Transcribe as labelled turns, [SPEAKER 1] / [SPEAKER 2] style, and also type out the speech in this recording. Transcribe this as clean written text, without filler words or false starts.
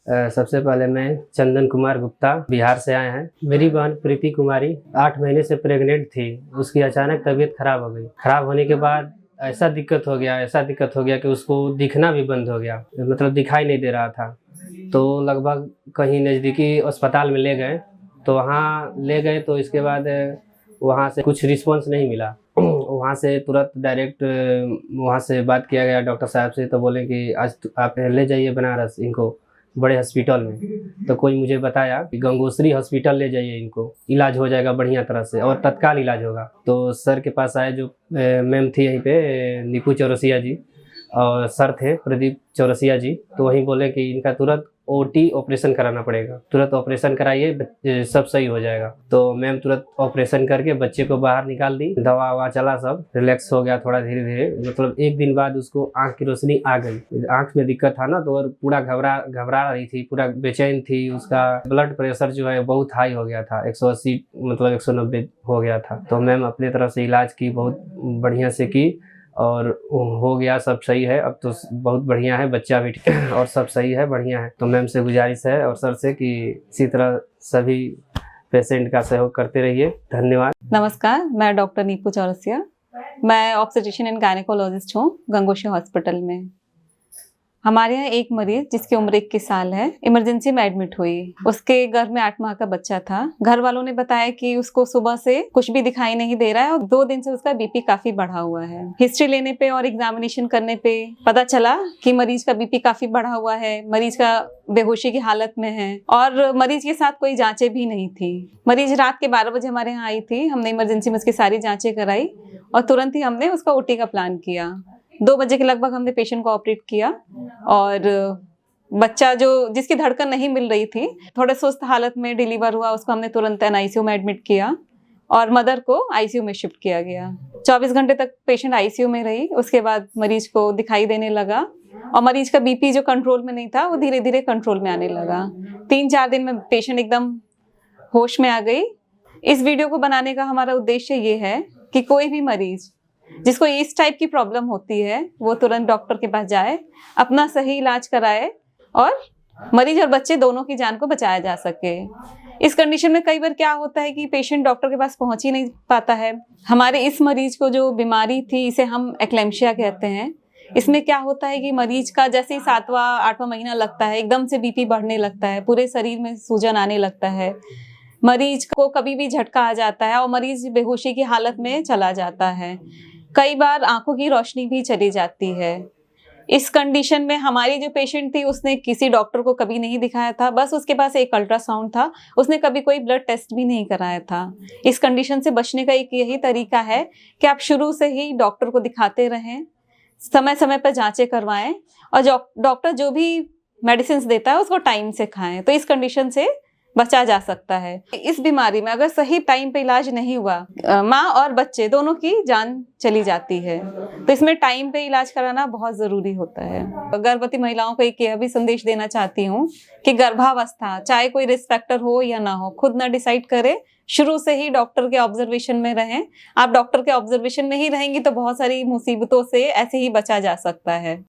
[SPEAKER 1] सबसे पहले मैं चंदन कुमार गुप्ता बिहार से आए हैं। मेरी बहन प्रीति कुमारी 8 महीने से प्रेग्नेंट थी। उसकी अचानक तबीयत खराब हो गई। खराब होने के बाद ऐसा दिक्कत हो गया कि उसको दिखना भी बंद हो गया, मतलब दिखाई नहीं दे रहा था। तो लगभग कहीं नज़दीकी अस्पताल में ले गए, तो वहाँ ले गए तो इसके बाद वहाँ से कुछ रिस्पॉन्स नहीं मिला। वहाँ से तुरंत डायरेक्ट वहाँ से बात किया गया डॉक्टर साहब से, तो बोले कि आज आप ले जाइए बनारस इनको बड़े हॉस्पिटल में। तो कोई मुझे बताया कि गंगोत्री हॉस्पिटल ले जाइए, इनको इलाज हो जाएगा बढ़िया तरह से और तत्काल इलाज होगा। तो सर के पास आए, जो मैम थी यहीं पे नीपू चौरसिया जी, और सर थे प्रदीप चौरसिया जी। तो वहीं बोले कि इनका तुरंत ओटी ऑपरेशन कराना पड़ेगा, तुरंत ऑपरेशन कराइए, सब सही हो जाएगा। तो मैम तुरंत ऑपरेशन करके बच्चे को बाहर निकाल दी। दवा ववा चला, सब रिलैक्स हो गया थोड़ा धीरे धीरे। मतलब 1 दिन बाद उसको आंख की रोशनी आ गई। आंख में दिक्कत था ना, तो पूरा घबरा रही थी, पूरा बेचैन थी। उसका ब्लड प्रेशर जो है बहुत हाई हो गया था, 180 मतलब 190 हो गया था। तो मैम अपनी तरफ से इलाज की, बहुत बढ़िया से की और हो गया, सब सही है। अब तो बहुत बढ़िया है, बच्चा भी और सब सही है, बढ़िया है। तो मैम से गुजारिश है और सर से कि इसी तरह सभी पेशेंट का सहयोग करते रहिए। धन्यवाद।
[SPEAKER 2] नमस्कार, मैं डॉक्टर नीपू चौरसिया। मैं ऑब्स्टेट्रिशियन एंड गायनेकोलॉजिस्ट हूँ गंगोत्री हॉस्पिटल में। हमारे यहाँ एक मरीज जिसकी उम्र 21 साल है, इमरजेंसी में एडमिट हुई। उसके गर्भ में 8 माह का बच्चा था। घर वालों ने बताया कि उसको सुबह से कुछ भी दिखाई नहीं दे रहा है और 2 दिन से उसका बीपी काफी बढ़ा हुआ है। हिस्ट्री लेने पे और एग्जामिनेशन करने पे पता चला कि मरीज का बीपी काफी बढ़ा हुआ है, मरीज का बेहोशी की हालत में है और मरीज के साथ कोई जांचें भी नहीं थी। मरीज रात के 12 बजे हमारे यहाँ आई थी। हमने इमरजेंसी में उसकी सारी जांचें कराई और तुरंत ही हमने उसका ओटी का प्लान किया। 2 बजे के लगभग हमने पेशेंट को ऑपरेट किया और बच्चा जिसकी धड़कन नहीं मिल रही थी, थोड़े सुस्त हालत में डिलीवर हुआ। उसको हमने तुरंत एनआईसीयू में एडमिट किया और मदर को आईसीयू में शिफ्ट किया गया। 24 घंटे तक पेशेंट आईसीयू में रही। उसके बाद मरीज को दिखाई देने लगा और मरीज का बीपी जो कंट्रोल में नहीं था वो धीरे धीरे कंट्रोल में आने लगा। 3-4 दिन में पेशेंट एकदम होश में आ गई। इस वीडियो को बनाने का हमारा उद्देश्य ये है कि कोई भी मरीज जिसको इस टाइप की प्रॉब्लम होती है वो तुरंत डॉक्टर के पास जाए, अपना सही इलाज कराए और मरीज और बच्चे दोनों की जान को बचाया जा सके। इस कंडीशन में कई बार क्या होता है कि पेशेंट डॉक्टर के पास पहुंच ही नहीं पाता है। हमारे इस मरीज को जो बीमारी थी, इसे हम एक्लेम्शिया कहते हैं। इसमें क्या होता है कि मरीज का जैसे ही 7वां-8वां महीना लगता है, एकदम से बीपी बढ़ने लगता है, पूरे शरीर में सूजन आने लगता है, मरीज को कभी भी झटका आ जाता है और मरीज बेहोशी की हालत में चला जाता है। कई बार आंखों की रोशनी भी चली जाती है। इस कंडीशन में हमारी जो पेशेंट थी, उसने किसी डॉक्टर को कभी नहीं दिखाया था, बस उसके पास एक अल्ट्रासाउंड था। उसने कभी कोई ब्लड टेस्ट भी नहीं कराया था। इस कंडीशन से बचने का एक यही तरीका है कि आप शुरू से ही डॉक्टर को दिखाते रहें, समय समय पर जांचें करवाएं और डॉक्टर जो भी मेडिसिन देता है उसको टाइम से खाएं। तो इस कंडीशन से बचा जा सकता है। इस बीमारी में अगर सही टाइम पे इलाज नहीं हुआ, माँ और बच्चे दोनों की जान चली जाती है। तो इसमें टाइम पे इलाज कराना बहुत ज़रूरी होता है। गर्भवती महिलाओं को एक यह भी संदेश देना चाहती हूँ कि गर्भावस्था चाहे कोई रिस्क फैक्टर हो या ना हो, खुद ना डिसाइड करें। शुरू से ही डॉक्टर के ऑब्जर्वेशन में रहें। आप डॉक्टर के ऑब्जर्वेशन में ही रहेंगी तो बहुत सारी मुसीबतों से ऐसे ही बचा जा सकता है।